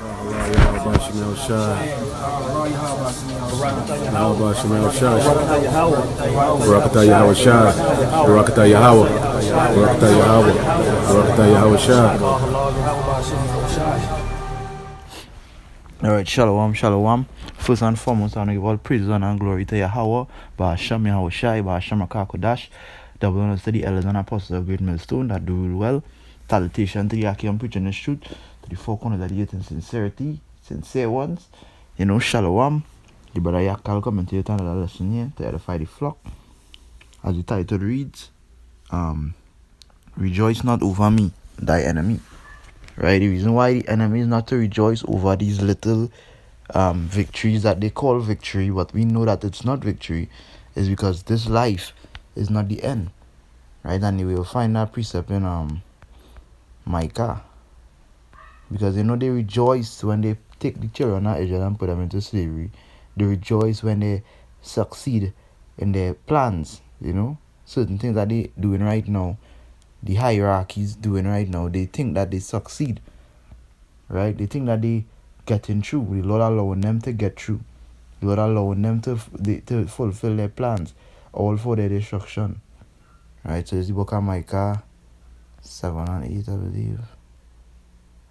How about Shemel Shai? How about Shemel Shai? Barakatah Yahweh Shai. Barakatah Yahweh. Barakatah Yahweh. Barakatah Yahweh Shai. Alright, shalom, shalom. First and foremost, I want to give all praise, honor, and glory to Yahweh, Ba'ashem Yahweh Shai, Ba'ashem Akakodash, double honors to the elders and apostles of Great Millstone that do it well. Salutation to the Akim preaching the truth, to the four corners of the earth in sincerity, sincere ones. You know, shalom. The brother Yakal coming to you to another lesson here to edify the flock. As the title reads, rejoice not over me, thy enemy. Right? The reason why the enemy is not to rejoice over these little victories that they call victory, but we know that it's not victory, is because this life is not the end. Right? And we will find that precept in Micah. Because they rejoice when they take the children of Israel and put them into slavery. They rejoice when they succeed in their plans, certain things that they doing right now, the hierarchies doing right now, they think that they succeed, right? They think that they getting through. The Lord allowing them to get through. The Lord allowing them to fulfill their plans, all for their destruction, right? So it's the book of Micah 7 and 8, I believe.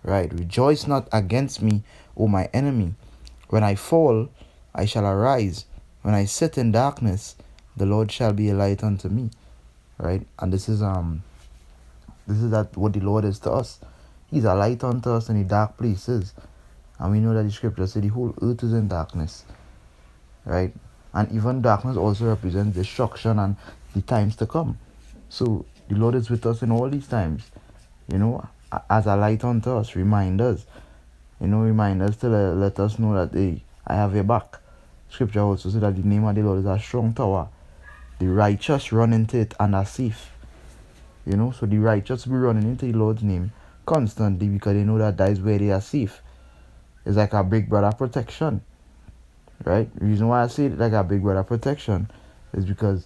Right, rejoice not against me, O my enemy. When I fall, I shall arise. When I sit in darkness, the Lord shall be a light unto me. Right, and this is that what the Lord is to us. He's a light unto us in the dark places, and we know that the scripture says the whole earth is in darkness. Right, and even darkness also represents destruction and the times to come. So the Lord is with us in all these times. As a light unto us, remind us to let us know that, hey, I have your back. Scripture also says that the name of the Lord is a strong tower. The righteous run into it and are safe. So the righteous be running into the Lord's name constantly because they know that is where they are safe. It's like a big brother protection. Right? The reason why I say it like a big brother protection is because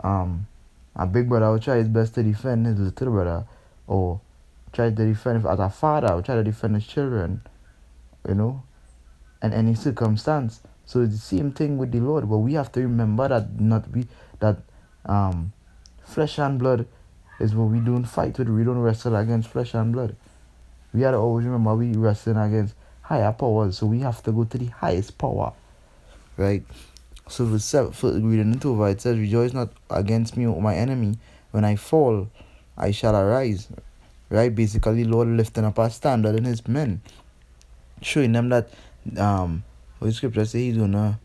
a big brother will try his best to defend his little brother, or try to defend, as a father will try to defend his children, in any circumstance. So it's the same thing with the Lord, but we have to remember that flesh and blood is what we don't fight with. We don't wrestle against flesh and blood. We have to always remember we wrestling against higher powers, so we have to go to the highest power, right? So reading into over, it says, rejoice not against me, O my enemy. When I fall, I shall arise. Right? Basically, Lord lifting up a standard in his men, showing them that what the scripture says, he's gonna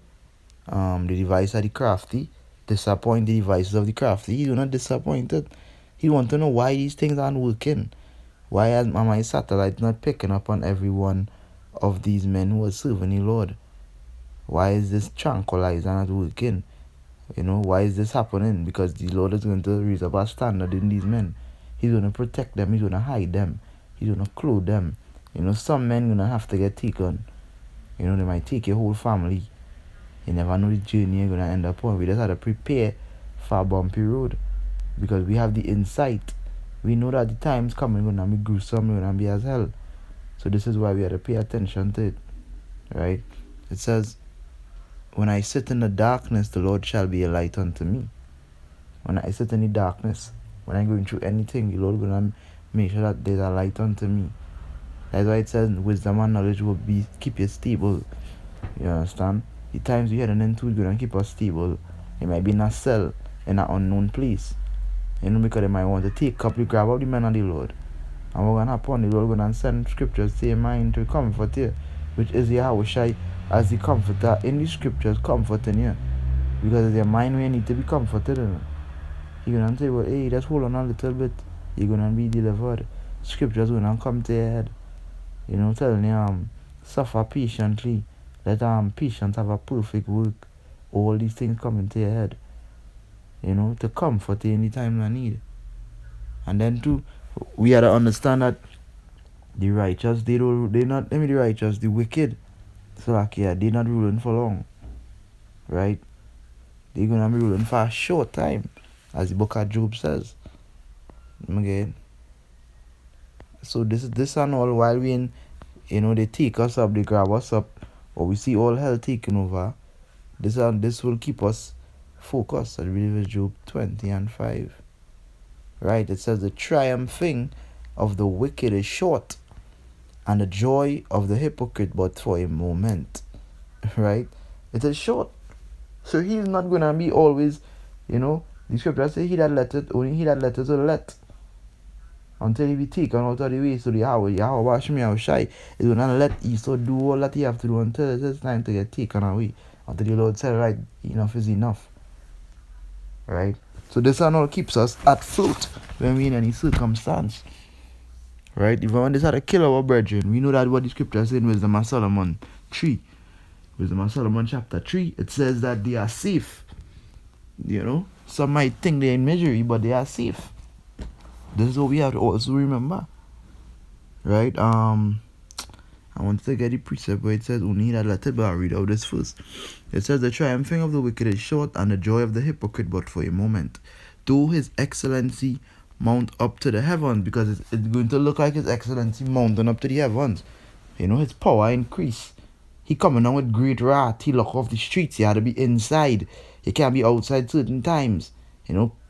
the device of the crafty disappoint the devices of the crafty. He's not disappointed. He want to know why these things aren't working. Why are my satellite not picking up on every one of these men who are serving the Lord? Why is this tranquilizer not working? Why is this happening? Because the Lord is going to raise up a standard in these men. He's going to protect them. He's going to hide them. He's going to clothe them. Some men going to have to get taken. They might take your whole family. You never know the journey you're going to end up on. We just have to prepare for a bumpy road, because we have the insight. We know that the time's coming, going to be gruesome, going to be as hell. So this is why we have to pay attention to it. Right? It says, when I sit in the darkness, the Lord shall be a light unto me. When I sit in the darkness, when I'm going through anything, the Lord is going to make sure that there's a light unto me. That's why it says wisdom and knowledge will keep you stable. You understand? The times we're heading into is going to keep us stable. It might be in a cell, in an unknown place. Because they might want to grab up the men of the Lord. And what's going to happen? The Lord is going to send scriptures to your mind to comfort you, which is Yahweh Shai as the comforter in the scriptures, comforting you. Because it's your mind where you need to be comforted. You're going to say, well, hey, just hold on a little bit. You're going to be delivered. Scriptures going to come to your head. Telling you, suffer patiently. Let patience have a perfect work. All these things come into your head. To comfort you in the time of need. And then too, we have to understand that the righteous, the righteous, the wicked, so they're not ruling for long. Right? They're going to be ruling for a short time, as the book of Job says. Again. So this and all, while we in they take us up, they grab us up, or we see all hell taking over. This will keep us focused. I believe it's Job 20:5. Right? It says the triumphing of the wicked is short, and the joy of the hypocrite but for a moment. Right? It is short. So he's not gonna be always, the scripture says he that letteth, only he that letteth will let. Until he be taken out of the way. So the Yahweh Shai is gonna let Esau do all that he have to do until it is time to get taken away. Until the Lord said, right, enough is enough. Right? So this and all keeps us afloat when we in any circumstance. Right? Even when they start to kill our brethren, we know that what the scripture says in Wisdom of Solomon 3. Wisdom of Solomon chapter 3, it says that they are safe. Some might think they're in misery, but they are safe. This is what we have to also remember. Right? I want to get the precept where it says only that letter, but I'll read out this first. It says the triumphing of the wicked is short, and the joy of the hypocrite but for a moment. Though his excellency mount up to the heavens, because it's going to look like his excellency mounting up to the heavens. His power increase. He coming down with great wrath. He lock off the streets. He had to be inside. He can't be outside certain times.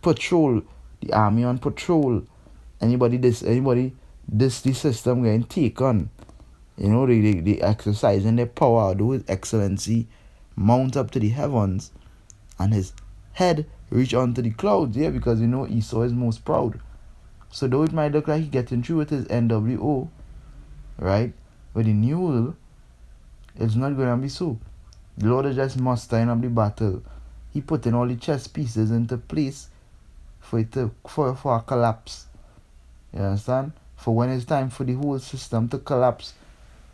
Patrol. The army on patrol. The system getting taken. They exercising their power. Though his excellency mount up to the heavens, and his head reach onto the clouds. Yeah, because Esau is most proud. So though it might look like he getting through with his NWO, right? But the new will, it's not gonna be so. The Lord is just mustering up the battle. He putting all the chess pieces into place for a collapse. You understand? For when it's time for the whole system to collapse,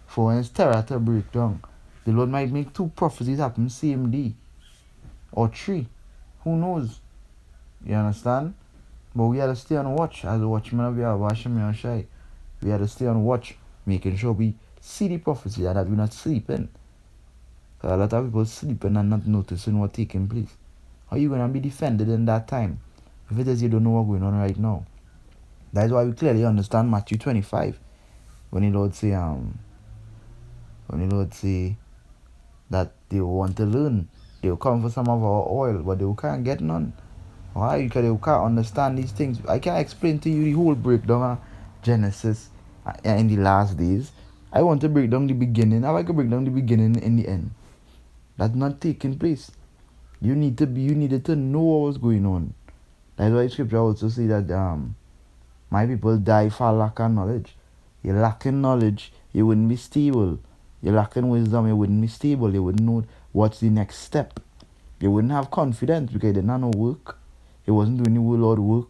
for when it's terror to break down. The Lord might make 2 prophecies happen same day. Or 3. Who knows? You understand? But we had to stay on watch as a watchman of Yahweh Shai. We had to stay on watch, making sure we see the prophecy and that we're not sleeping. Because a lot of people sleeping and not noticing what's taking place. How are you going to be defended in that time if it is you don't know what's going on right now? That's why we clearly understand Matthew 25 when the Lord say that they want to learn. They will come for some of our oil, but they can't get none. Why? Because they can't understand these things. I can't explain to you the whole breakdown of Genesis in the last days. I want to break down the beginning. How I can break down the beginning and the end? That's not taking place. You needed to know what was going on. That's why scripture also say that my people die for lack of knowledge. You lacking knowledge, you wouldn't be stable. You lacking wisdom, you wouldn't be stable. You wouldn't know what's the next step. You wouldn't have confidence because you did not know work. You wasn't doing the Lord work.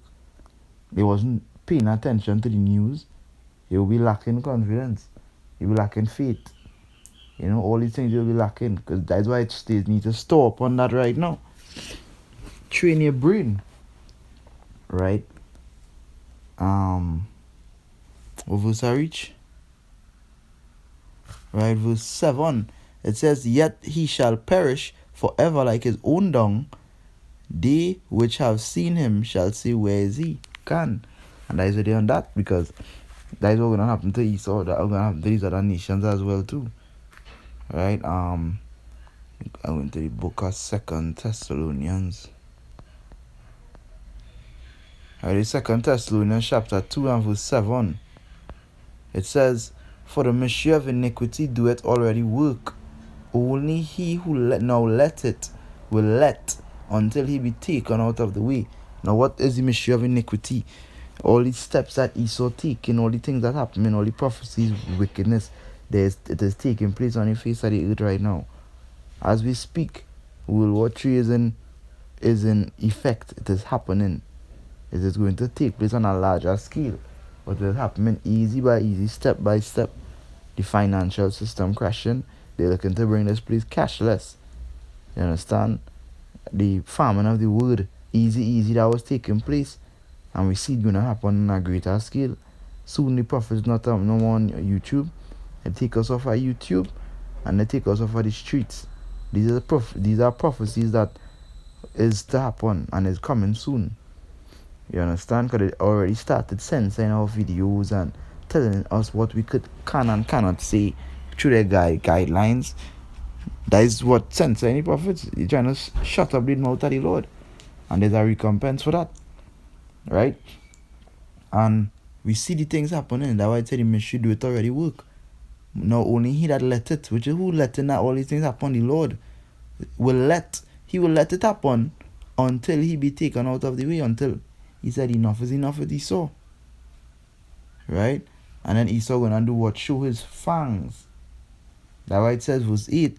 You wasn't paying attention to the news. You will be lacking confidence. You will be lacking faith. All these things you'll be lacking. Because that's why it needs to store up on that right now. Train your brain. Right? What verse I reach? Right, verse 7. It says, yet he shall perish forever like his own dung. They which have seen him shall say, where is he? And that is on that, because that is what's going to happen to Esau. That is going to happen to these other nations as well too. Right? I went to the book of 2 Thessalonians. Right, 2 Thessalonians chapter 2 and verse 7. It says, for the mystery of iniquity doeth already work. Only he who now let it will let until he be taken out of the way. Now what is the mystery of iniquity? All these steps that Esau taking, all the things that happen, all the prophecies, wickedness, it is taking place on the face of the earth right now. As we speak, World War III is in effect. It is happening. It is going to take place on a larger scale. But it is happening easy by easy, step by step. The financial system crashing. They're looking to bring this place cashless. You understand? The farming of the word, easy, that was taking place. And we see it going to happen on a greater scale. Soon the prophets not no more on YouTube. They take us off of YouTube and they take us off of the streets. These are prophecies that is to happen and is coming soon. You understand? Because it already started censoring our videos and telling us what we can and cannot say through their guidelines. That is what censor any prophets. You're trying to shut up the mouth of the Lord. And there's a recompense for that. Right? And we see the things happening. That's why I said the ministry do it already work. Not only he that let it, which is who letting that all these things happen, the Lord he will let it happen until he be taken out of the way, until he said enough is enough with Esau. Right? And then Esau gonna do what? Show his fangs. That's why it says verse 8,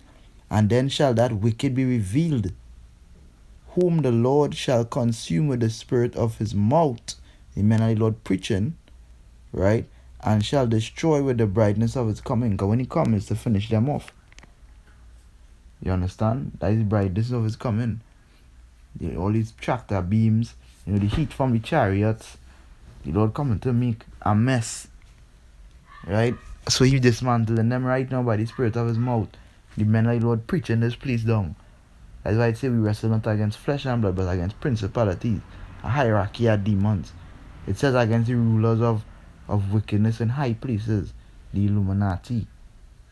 and then shall that wicked be revealed, whom the Lord shall consume with the spirit of his mouth. Amen. And the Lord preaching, right? And shall destroy with the brightness of his coming. Because when he comes to finish them off. You understand? That is the brightness of his coming. All these tractor beams, the heat from the chariots, the Lord coming to make a mess. Right? So he dismantling them right now by the spirit of his mouth. The men of the Lord preaching this place down. That's why I say we wrestle not against flesh and blood, but against principalities, a hierarchy of demons. It says against the rulers of wickedness in high places, the Illuminati,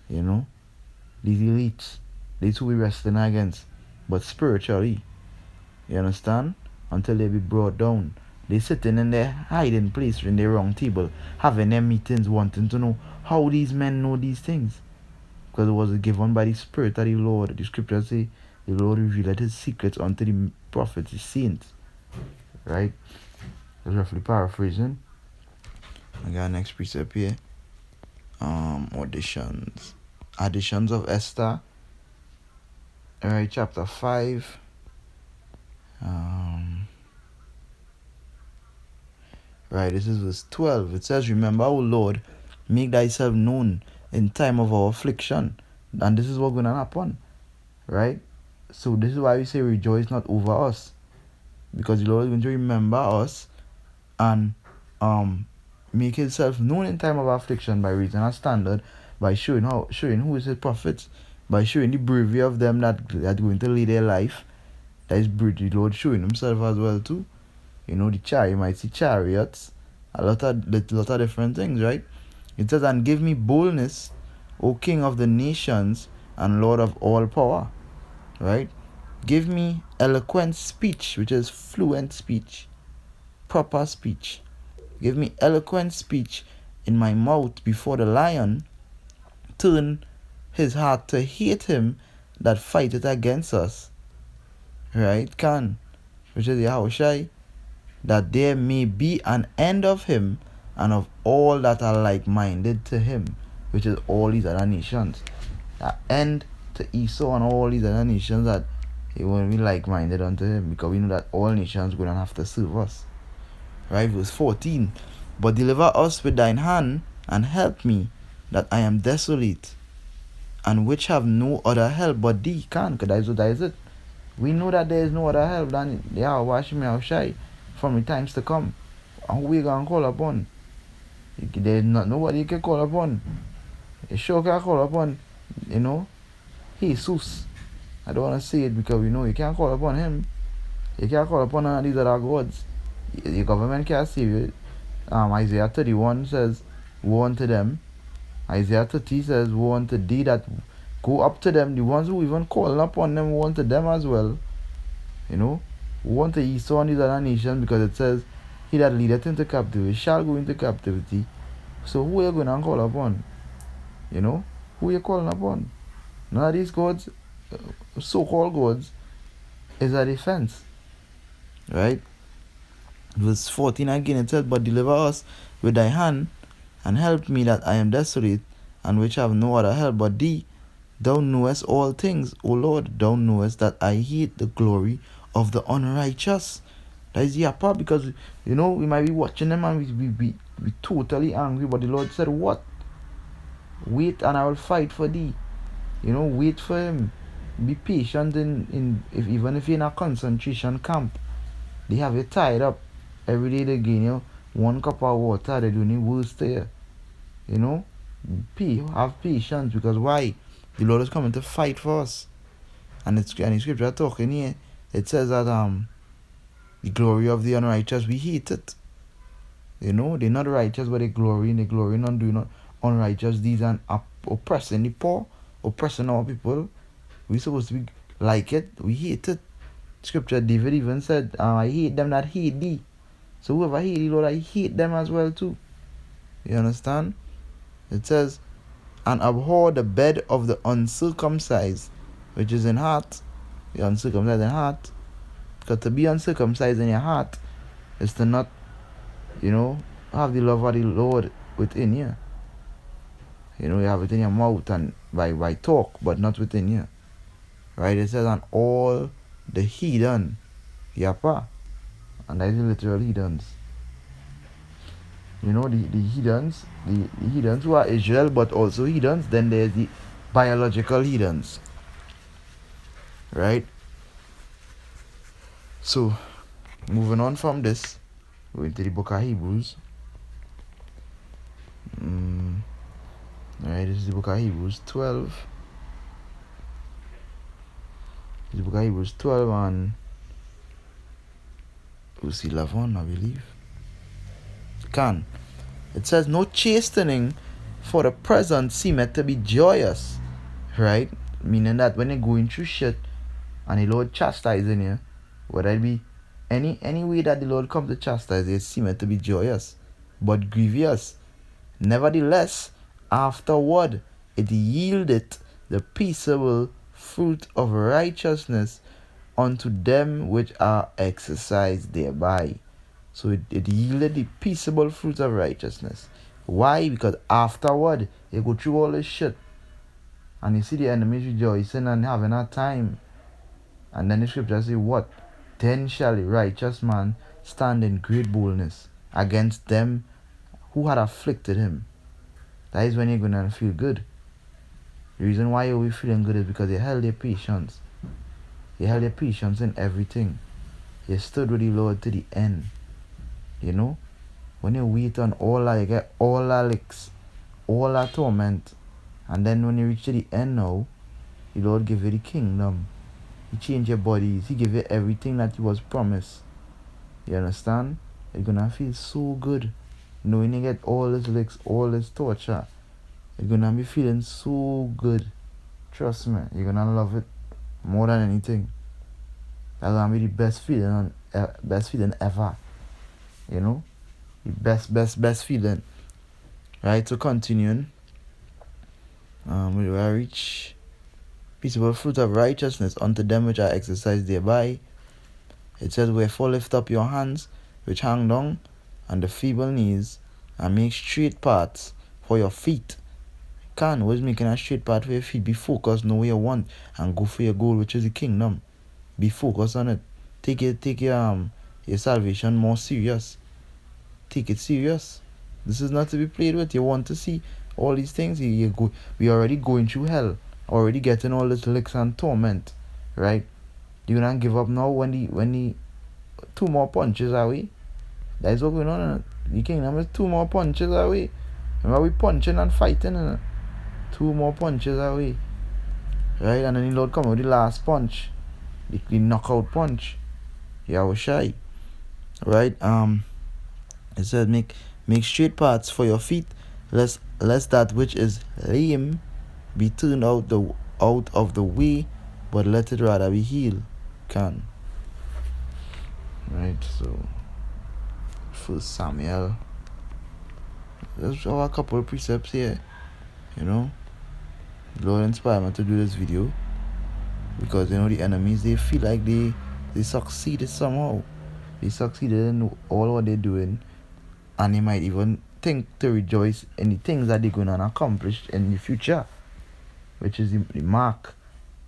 these elites. These who we wrestling against, but spiritually, you understand? Until they be brought down. They sitting in their hiding place in their wrong table, having their meetings, wanting to know how these men know these things. Because it was given by the Spirit of the Lord. The scriptures say the Lord revealed his secrets unto the prophets, the saints. Right? That's roughly paraphrasing. I got next precept here. Additions of Esther. Alright, chapter 5. Right, this is verse 12. It says, remember, O Lord, make thyself known in time of our affliction. And this is what's going to happen. Right? So this is why we say rejoice not over us. Because the Lord is going to remember us and make himself known in time of affliction by raising a standard, by showing who is his prophets, by showing the bravery of them that are going to lead their life. That is the Lord showing himself as well too. You might see chariots, a lot of different things, right? It says, and give me boldness, O King of the nations and Lord of all power. Right? Give me eloquent speech, which is fluent speech, proper speech. Give me eloquent speech in my mouth before the lion. Turn his heart to hate him that fighteth against us. Right? Which is Yahushai. That there may be an end of him and of all that are like-minded to him, which is all these other nations. An end to Esau and all these other nations that he won't be like-minded unto him, because we know that all nations going to have to serve us. Right, verse 14. But deliver us with thine hand and help me, that I am desolate, and which have no other help but thee. Because that is it. We know that there is no other help than Yahushai from the times to come. And who we going to call upon? There is nobody you can call upon. You sure can call upon, Jesus. I don't want to say it because you can't call upon him. You can't call upon none of these other gods. The government can't save you. Isaiah 31 says, woe unto them. Isaiah 30 says, woe unto thee that go up to them. The ones who even calling upon them, woe unto them as well. Woe unto Esau and these other nations, because it says, he that leadeth into captivity shall go into captivity. So who are you going to call upon? Who are you calling upon? None of these gods, so-called gods, is a defense. Right? Verse 14 again, it says, but deliver us with thy hand, and help me that I am desolate, and which have no other help but thee. Thou knowest all things, O Lord. Thou knowest that I hate the glory of the unrighteous. That is the part, because we might be watching them and we be totally angry, but the Lord said, what? Wait and I will fight for thee. Wait for him. Be patient even if you're in a concentration camp. They have you tied up. Every day they gain you one cup of water, they're doing the worst there. Have patience, because why? The Lord is coming to fight for us. And the scripture talking here, it says that the glory of the unrighteous, we hate it. You know, they're not righteous, but they glory on doing unrighteous deeds and oppressing the poor, oppressing our people. We supposed to be like it. We hate it. Scripture, David even said, I hate them that hate thee. So whoever hate thee, Lord, I hate them as well too. You understand? It says, and abhor the bed of the uncircumcised, which is in heart. The uncircumcised in heart. Because to be uncircumcised in your heart is to not, have the love of the Lord within you. You have it in your mouth and by talk, but not within you. Right? It says, and all the heathen, yapa. And that is the literal heathens. The heathens, the heathens who are Israel, but also heathens. Then there's the biological heathens. Right? So, moving on from this, we're into the book of Hebrews. Alright, this is the book of Hebrews 12. This is the book of Hebrews 12 and verse 11, I believe. It says, no chastening for the present seemeth to be joyous. Right? Meaning that when you're going through shit and the Lord chastising you, whether it be any way that the Lord comes to chastise you, it seemeth to be joyous, but grievous. Nevertheless, afterward it yieldeth the peaceable fruit of righteousness unto them which are exercised thereby. So it yielded the peaceable fruit of righteousness. Why? Because afterward, you go through all this shit. And you see the enemies rejoicing and having a time. And then the scripture says, what? Then shall the righteous man stand in great boldness against them who had afflicted him. That is when you're going to feel good. The reason why you'll be feeling good is because you held your patience. You held your patience in everything. You stood with the Lord to the end. When you wait on all that, you get all that licks, all that torment. And then when you reach to the end now, the Lord give you the kingdom. He change your bodies. He give you everything that you was promised. You understand? You're going to feel so good. Knowing you get all this licks, all this torture. You're going to be feeling so good. Trust me. You're going to love it more than anything. That's going to be the best feeling ever. The best feeling. Right, so continuing. Where do I reach? Peaceable fruit of righteousness unto them which are exercised thereby. It says, wherefore lift up your hands which hang down, and the feeble knees, and make straight paths for your feet. Always making a straight path for your feet. Be focused, know where you want, and go for your goal, which is the kingdom. Be focused on it. Take your salvation more serious. Take it serious. This is not to be played with. You want to see all these things. We already going through hell. Already getting all this licks and torment. Right? You're gonna give up now when the 2 more punches away. That is what going on. The kingdom is 2 more punches away. Remember we punching and fighting. 2 more punches away. Right? And then the Lord come with the last punch. The knockout punch. Yahweh Shai. Right? It says make straight paths for your feet, lest that which is lame be turned out of the way, but let it rather be healed. Right, so 1 Samuel. There's a couple of precepts here. The Lord inspired me to do this video because the enemies, they feel like they succeeded somehow. They succeeded in all what they're doing, and they might even think to rejoice in the things that they're going to accomplish in the future, which is the mark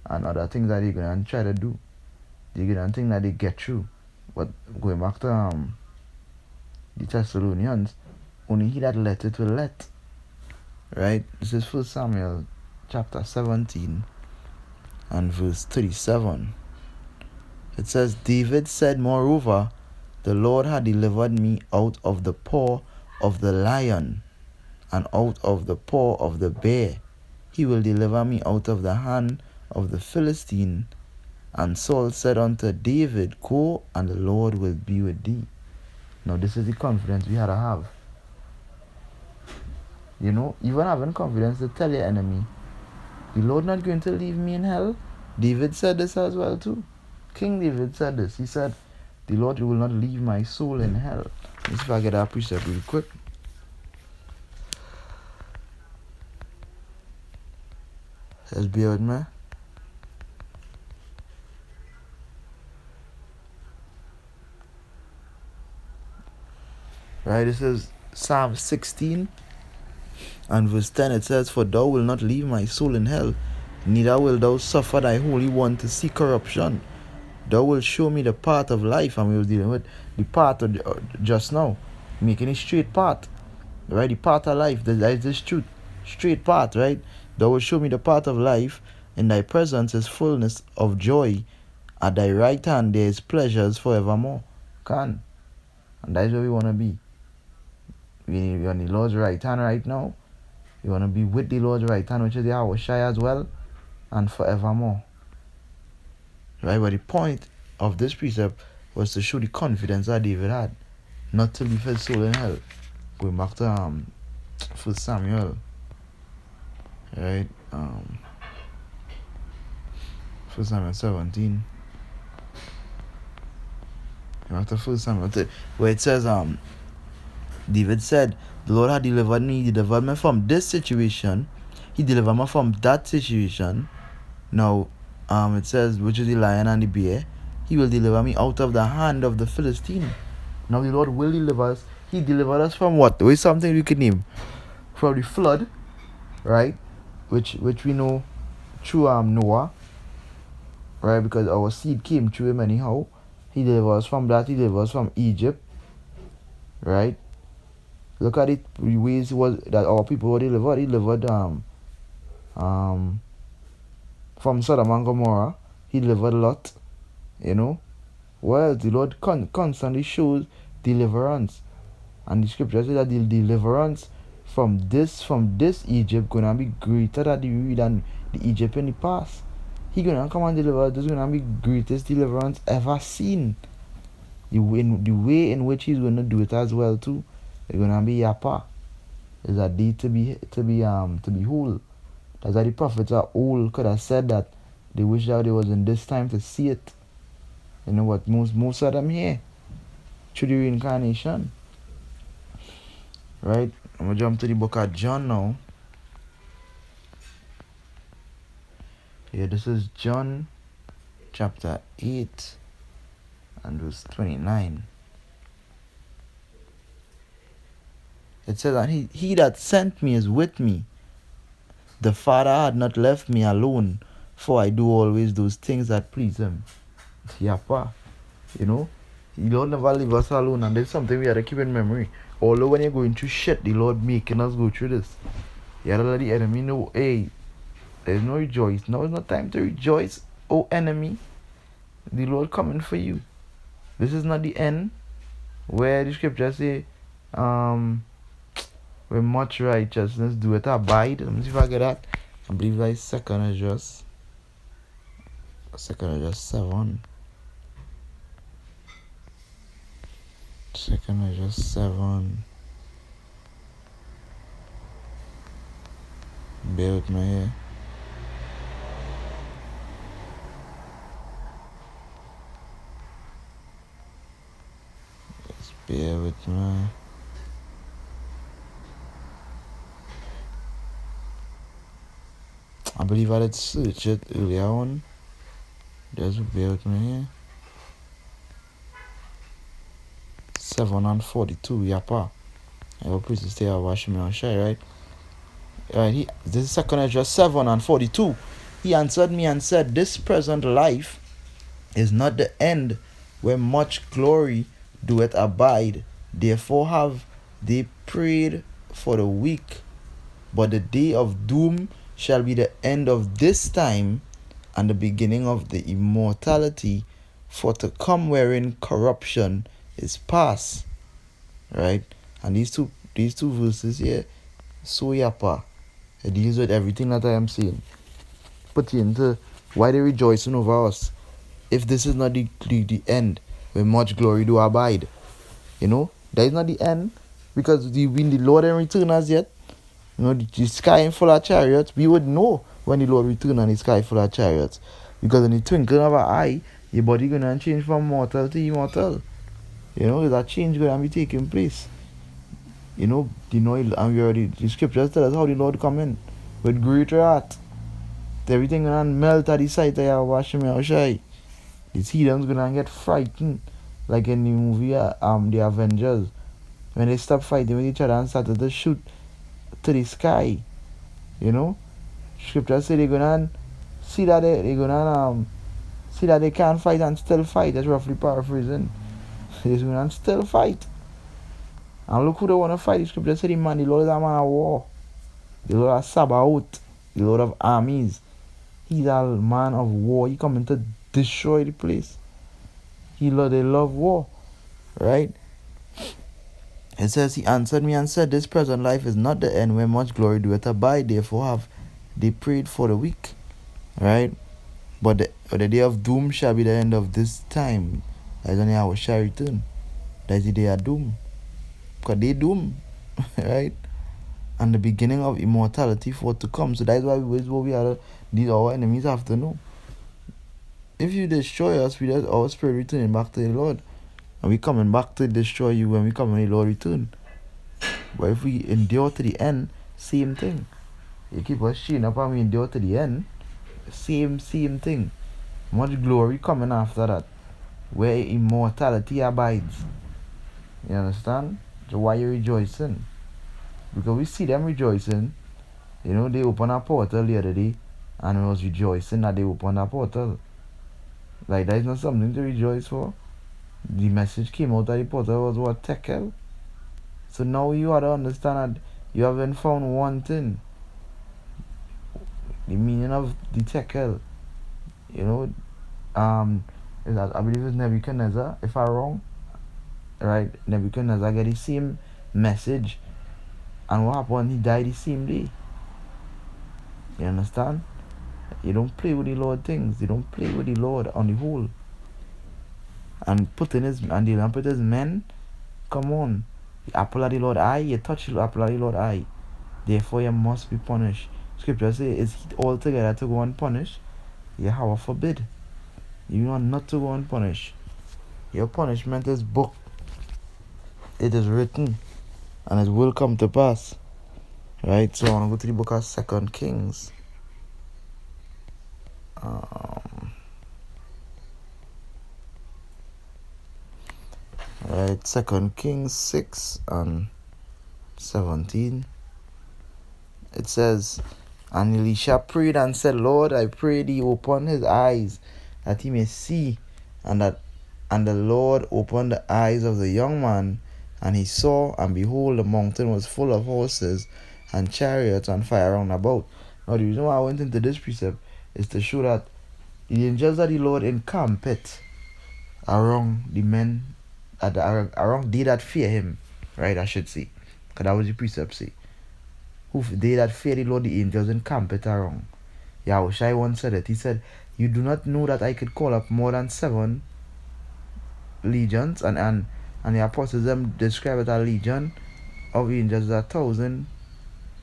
and other things that they're going to try to do. They're going to think that they get through. But going back to the Thessalonians, only he that letteth will let. Right? This is 1 Samuel chapter 17 and verse 37. It says, David said, moreover, the Lord had delivered me out of the paw of the lion and out of the paw of the bear. He will deliver me out of the hand of the Philistine. And Saul said unto David, go, and the Lord will be with thee. Now this is the confidence we had to have. You know, even having confidence to tell your enemy, the Lord not going to leave me in hell. David said this as well too. King David said this. He said, the Lord will not leave my soul in hell. Let's see if I get that precept real quick. Let's bear with me. Right, this is Psalm 16 and verse 10. It says, for thou wilt not leave my soul in hell, neither wilt thou suffer thy Holy One to see corruption. Thou wilt show me the path of life. And we were dealing with the path of just now, making a straight path, right? The path of life, that is this truth, straight path, right? Thou wilt show me the path of life. In thy presence is fullness of joy. At thy right hand there is pleasures forevermore. And that's where we want to be. We're on the Lord's right hand right now. You want to be with the Lord's right hand, which is Yahweh Shai as well, and forevermore. Right? But the point of this precept was to show the confidence that David had, not to leave his soul in hell. Going back to 1 Samuel. Right? 1 Samuel 17. Back to 1 Samuel, where it says, David said, the Lord had delivered me. He delivered me from this situation. He delivered me from that situation. Now, it says, which is the lion and the bear. He will deliver me out of the hand of the Philistine. Now, the Lord will deliver us. He delivered us from what? There is something we can name. From the flood, right? Which we know through Noah, right? Because our seed came through him anyhow. He delivered us from that. He delivered us from Egypt, right? Look at it, the ways was that our people were delivered. He delivered from Sodom and Gomorrah. He delivered Lot. You know, well, the Lord constantly shows deliverance, and the scripture says that the deliverance from this Egypt gonna be greater than the Egypt in the past. He gonna come and deliver. This is gonna be greatest deliverance ever seen. The way in which he's gonna do it as well too. It's gonna be Yapa. Is a day to be whole. That's why the prophets are old could have said that they wish that they was in this time to see it. You know what? Most of them here through the reincarnation. Right? I'm gonna jump to the book of John now. Yeah, this is John chapter 8 and verse 29. It says, and he that sent me is with me. The Father had not left me alone, for I do always those things that please him. Yapa. You know? The Lord never leave us alone, and there's something we have to keep in memory. Although when you're going through shit, the Lord making us go through this. You have to let the enemy know, hey, there's no rejoice. Now it's not time to rejoice, oh enemy. The Lord coming for you. This is not the end. Where the scripture say, with much righteousness do it abide. Let me see if I get that. I believe that is 2nd Esdras 7. 2nd Esdras 7. Bear with me here. Just bear with me. I believe I did search it earlier on. Just bear with me here. 7 and 42, Yapa. I hope you stay out watching me on share, right? Right, this is 2nd Esdras 7 and 42. He answered me and said, this present life is not the end, where much glory doeth abide. Therefore have they prayed for the weak, but the day of doom shall be the end of this time, and the beginning of the immortality, for to come wherein corruption is past. Right? And these two verses here, so Yapa, it deals with everything that I am saying. Put into why they rejoicing over us, if this is not the end, where much glory do abide. You know, that is not the end, because the Lord ain't return as yet. You know, the sky ain't full of chariots. We would know when the Lord return and the sky full of chariots. Because in the twinkling of an eye, your body gonna change from mortal to immortal. You know, there's a change gonna be taking place. You know, and we already, the scriptures tell us how the Lord come in with great wrath. Everything gonna melt at the sight of Yahweh Hashem Yahushai. The heathens gonna get frightened. Like in the movie The Avengers. When they stop fighting with each other and started to shoot to the sky. You know? Scriptures say they're gonna see that they're gonna see that they can't fight and still fight. That's roughly paraphrasing. They're gonna still fight. And look who they wanna fight. The scripture say the Lord is a man of war. The Lord of Sabaoth. The Lord of armies. He's a man of war. He coming to destroy the place. They love war. Right? It says, he answered me and said, this present life is not the end where much glory doeth abide. Therefore have they prayed for the weak. Right? But the day of doom shall be the end of this time. That is when Yahweh shall return. That is the day of doom. Because they doom. Right? And the beginning of immortality for to come. So that is why these our enemies have to know. If you destroy us, our spirit returning back to the Lord. And we coming back to destroy you when we come when the Lord return. But if we endure to the end, same thing. You keep us showing up and we endure to the end, same thing. Much glory coming after that. Where immortality abides. You understand? So why you rejoicing? Because we see them rejoicing. You know, they opened a portal the other day and I was rejoicing that they opened a portal. Like, that is not something to rejoice for. The message came out that the portal was what? Tekel. So now you have to understand that you haven't found one thing. The meaning of the Tekel. You know, is that, I believe it's Nebuchadnezzar, if I'm wrong. Right? Nebuchadnezzar get the same message. And what happened? He died the same day. You understand? You don't play with the Lord things. You don't play with the Lord on the whole. And dealing with his men, come on. The apple of the Lord eye, you touch the apple of the Lord eye. Therefore you must be punished. Scripture says, is he altogether to go and punish? Yahweh forbid. You are not to go and punish. Your punishment is booked. It is written. And it will come to pass. Right? So I want to go to the book of 2 Kings. Right, 2 Kings 6 and 17. It says, and Elisha prayed and said, Lord, I pray thee open his eyes, that he may see. And the Lord opened the eyes of the young man, and he saw, and behold, the mountain was full of horses and chariots and fire round about. Now the reason why I went into this precept is to show that the angels of the Lord encampeth around the men, around they that fear him, right, I should say. Because that was the precept say. They that fear the Lord, the angels encampeth around. Yahushua once said it. He said, you do not know that I could call up more than 7 legions, and the apostles them describe it as legion of angels as 1,000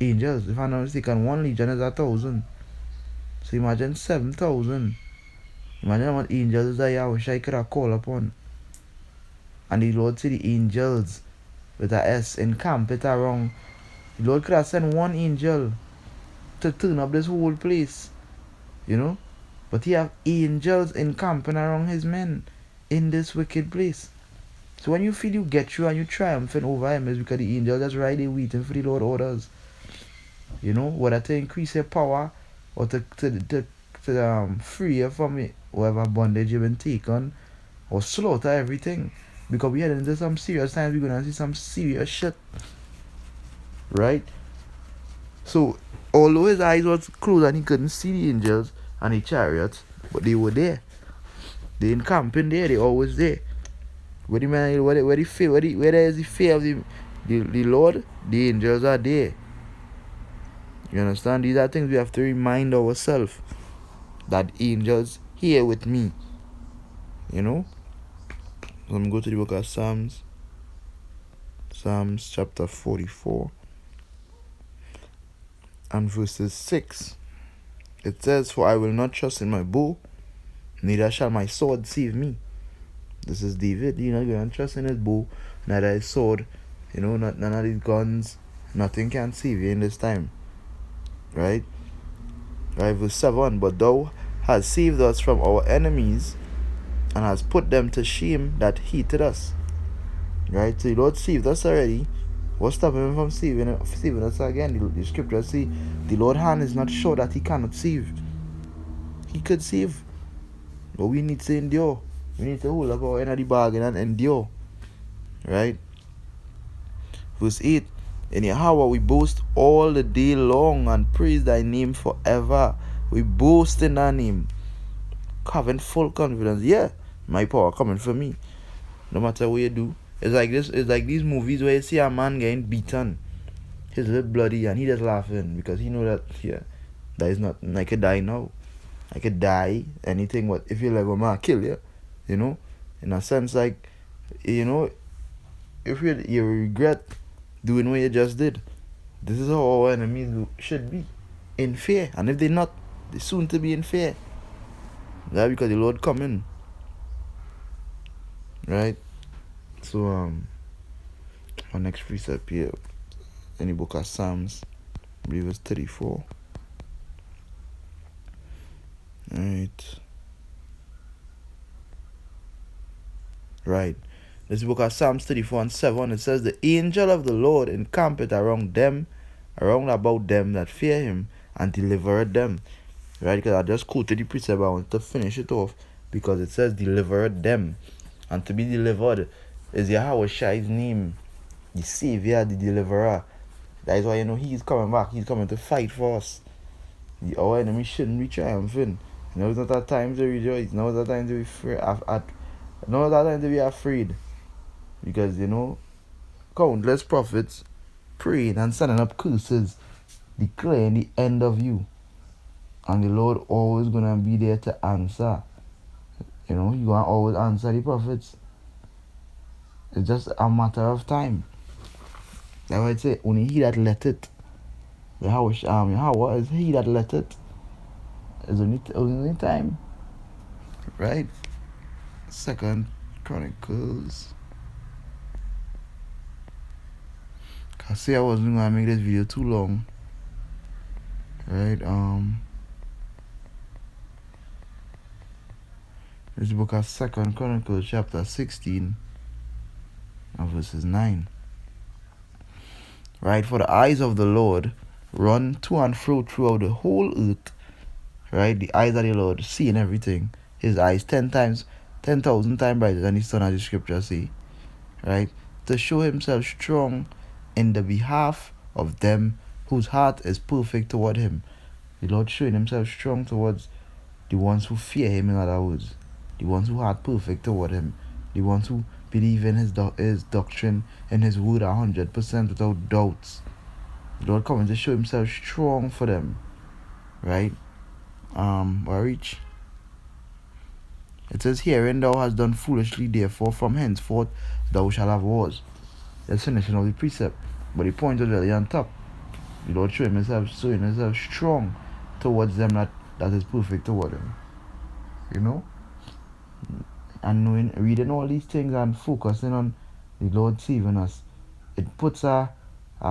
angels. If I'm not mistaken, 1 legion is 1,000. So imagine 7,000. Imagine what angels that Yahushua could have called upon. And the Lord said the angels with a S encampeth around. The Lord could have sent 1 angel to turn up this whole place. You know? But he have angels encamping around his men in this wicked place. So when you feel you get through and you triumphing over him, it's because the angels that's right there waiting for the Lord orders. You know, whether to increase your power or to free you from whatever bondage you've been taken, or slaughter everything. Because we head into some serious times, we're gonna see some serious shit. Right? So although his eyes was closed and he couldn't see the angels and the chariots, but they were there. They encamping there, they always there. Where there is the fear of the Lord, the angels are there. You understand? These are things we have to remind ourselves, that angels here with me. You know? Let me go to the book of Psalms. Psalms chapter 44. and verses 6. It says, "For I will not trust in my bow, neither shall my sword save me." This is David. He's not going to trust in his bow, neither his sword. None of these guns. Nothing can save you in this time. Right? Right, verse 7. "But thou hast saved us from our enemies, and hast put them to shame that hated us." Right? So the Lord saved us already. What's stopping him from saving us again? The scripture say the Lord's hand is not sure that he cannot save. He could save. But we need to endure. We need to hold up our end of the bargain and endure. Right? Verse 8. "In Yahweh we boast all the day long and praise thy name forever." We boast in thy name, having full confidence. Yeah, my power coming from me. No matter what you do. It's like this. It's like these movies where you see a man getting beaten, his lip bloody, and he just laughing because he know that that is not. I could die now. I could die. Anything. What if you let a man kill you? In a sense, like if you regret doing what you just did. This is how our enemies should be, in fear. And if they're not, they're soon to be in fear. That's because the Lord coming. Right? So our next precept here in the book of Psalms, I believe it's 34. Right. This book of Psalms 34 and 7, it says, "The angel of the Lord encampeth around about them that fear him, and delivereth them." Right? Because I just quoted the precept, but I want to finish it off because it says delivereth them. And to be delivered is Yahweh Shai's name, the Savior, the Deliverer. That is why he's coming back. He's coming to fight for us. Our enemy shouldn't be triumphant. Now it's not that time to rejoice. Now it's that time to be afraid. Now it's that time to be afraid. Because countless prophets praying and sending up curses, declaring the end of you. And the Lord always gonna be there to answer. He gonna always answer the prophets. It's just a matter of time. That's why I say only he that let it. Yahweh is he that let it. It's only time. Right? 2 Chronicles. I say I wasn't gonna make this video too long. Right? This book of 2 Chronicles chapter 16 and verses 9. Right? "For the eyes of the Lord run to and fro throughout the whole earth." Right? The eyes of the Lord seeing everything. His eyes 10,000 times brighter than the sun, as the scripture say. Right? "To show himself strong in the behalf of them whose heart is perfect toward him." The Lord showing himself strong towards the ones who fear him, in other words. The ones who are perfect toward him. The ones who believe in his doctrine and his word 100% without doubts. The Lord coming to show himself strong for them. Right? Reach. It says, "Herein thou hast done foolishly, therefore from henceforth thou shalt have wars." That's finishing of the precept. But the point is really on top. The Lord showing himself strong towards them that is perfect toward him. And reading all these things and focusing on the Lord saving us, it puts a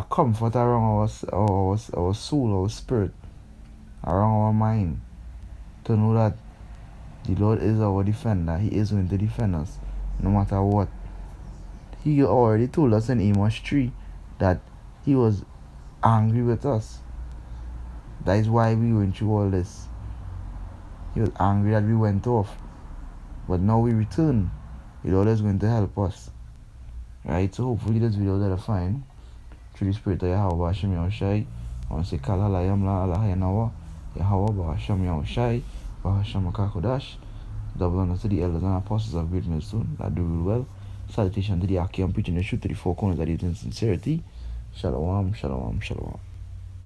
comfort around our soul, our spirit, around our mind, to know that the Lord is our defender. He is going to defend us no matter what. He already told us in Amos 3 that he was angry with us. That is why we went through all this. He was angry that we went off. But now we return. The Lord is going to help us. Right? So hopefully this video is edifying. Through the Spirit of Yahweh Hashem Yahushai. I want to say Kala Layam La Allah Yanawa. Yahweh Bahasham Yahushai. Bahasham Akakodash. Double honor to the elders and apostles of Great Millstone that do real well. Salutation to the Aki and preaching the truth to the four corners that is in sincerity. Shalom, shalom, shalom.